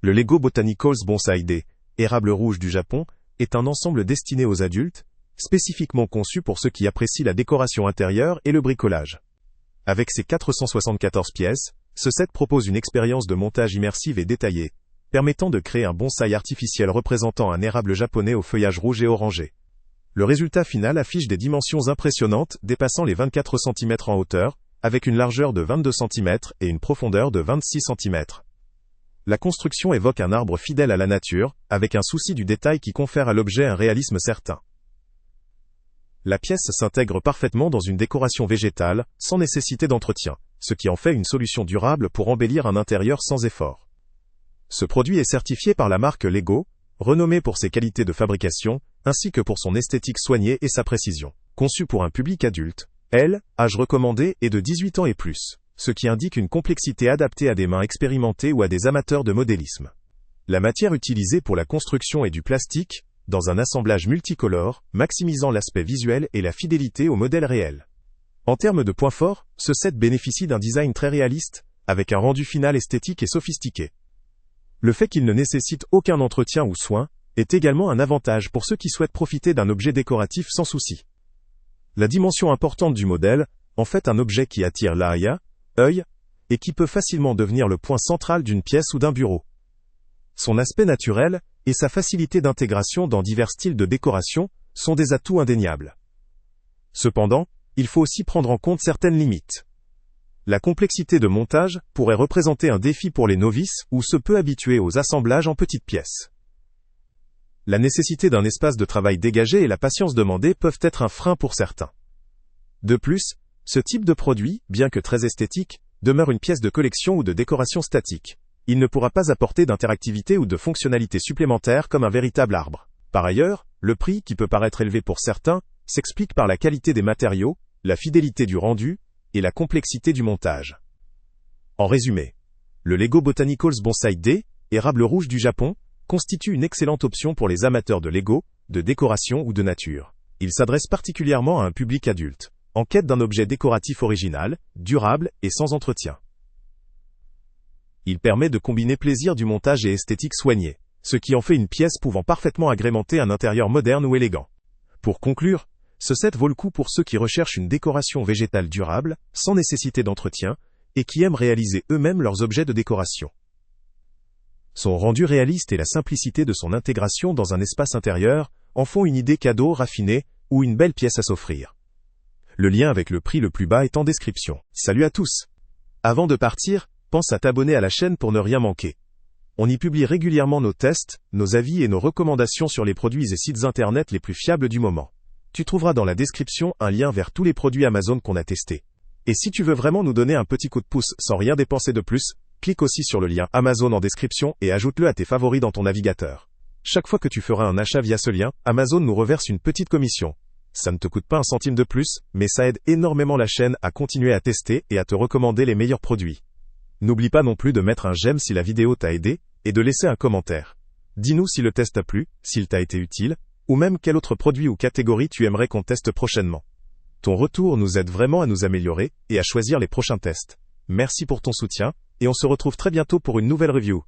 Le Lego Botanicals Bonsai Day, érable rouge du Japon, est un ensemble destiné aux adultes, spécifiquement conçu pour ceux qui apprécient la décoration intérieure et le bricolage. Avec ses 474 pièces, ce set propose une expérience de montage immersive et détaillée, permettant de créer un bonsaï artificiel représentant un érable japonais au feuillage rouge et orangé. Le résultat final affiche des dimensions impressionnantes dépassant les 24 cm en hauteur, avec une largeur de 22 cm et une profondeur de 26 cm. La construction évoque un arbre fidèle à la nature, avec un souci du détail qui confère à l'objet un réalisme certain. La pièce s'intègre parfaitement dans une décoration végétale, sans nécessité d'entretien, ce qui en fait une solution durable pour embellir un intérieur sans effort. Ce produit est certifié par la marque Lego, renommée pour ses qualités de fabrication, ainsi que pour son esthétique soignée et sa précision. Conçu pour un public adulte, âge recommandé est de 18 ans et plus, ce qui indique une complexité adaptée à des mains expérimentées ou à des amateurs de modélisme. La matière utilisée pour la construction est du plastique, dans un assemblage multicolore, maximisant l'aspect visuel et la fidélité au modèle réel. En termes de points forts, ce set bénéficie d'un design très réaliste, avec un rendu final esthétique et sophistiqué. Le fait qu'il ne nécessite aucun entretien ou soin, est également un avantage pour ceux qui souhaitent profiter d'un objet décoratif sans souci. La dimension importante du modèle en fait un objet qui attire l'œil, et qui peut facilement devenir le point central d'une pièce ou d'un bureau. Son aspect naturel, et sa facilité d'intégration dans divers styles de décoration, sont des atouts indéniables. Cependant, il faut aussi prendre en compte certaines limites. La complexité de montage pourrait représenter un défi pour les novices ou ceux peu habitués aux assemblages en petites pièces. La nécessité d'un espace de travail dégagé et la patience demandée peuvent être un frein pour certains. De plus, ce type de produit, bien que très esthétique, demeure une pièce de collection ou de décoration statique. Il ne pourra pas apporter d'interactivité ou de fonctionnalité supplémentaire comme un véritable arbre. Par ailleurs, le prix, qui peut paraître élevé pour certains, s'explique par la qualité des matériaux, la fidélité du rendu, et la complexité du montage. En résumé, le Lego Botanicals Bonsai Day, érable rouge du Japon, constitue une excellente option pour les amateurs de Lego, de décoration ou de nature. Il s'adresse particulièrement à un public adulte, en quête d'un objet décoratif original, durable et sans entretien. Il permet de combiner plaisir du montage et esthétique soignée, ce qui en fait une pièce pouvant parfaitement agrémenter un intérieur moderne ou élégant. Pour conclure, ce set vaut le coup pour ceux qui recherchent une décoration végétale durable, sans nécessité d'entretien, et qui aiment réaliser eux-mêmes leurs objets de décoration. Son rendu réaliste et la simplicité de son intégration dans un espace intérieur en font une idée cadeau raffinée ou une belle pièce à s'offrir. Le lien avec le prix le plus bas est en description. Salut à tous! Avant de partir, pense à t'abonner à la chaîne pour ne rien manquer. On y publie régulièrement nos tests, nos avis et nos recommandations sur les produits et sites internet les plus fiables du moment. Tu trouveras dans la description un lien vers tous les produits Amazon qu'on a testés. Et si tu veux vraiment nous donner un petit coup de pouce sans rien dépenser de plus, clique aussi sur le lien Amazon en description et ajoute-le à tes favoris dans ton navigateur. Chaque fois que tu feras un achat via ce lien, Amazon nous reverse une petite commission. Ça ne te coûte pas un centime de plus, mais ça aide énormément la chaîne à continuer à tester et à te recommander les meilleurs produits. N'oublie pas non plus de mettre un j'aime si la vidéo t'a aidé, et de laisser un commentaire. Dis-nous si le test t'a plu, s'il t'a été utile, ou même quel autre produit ou catégorie tu aimerais qu'on teste prochainement. Ton retour nous aide vraiment à nous améliorer, et à choisir les prochains tests. Merci pour ton soutien, et on se retrouve très bientôt pour une nouvelle review.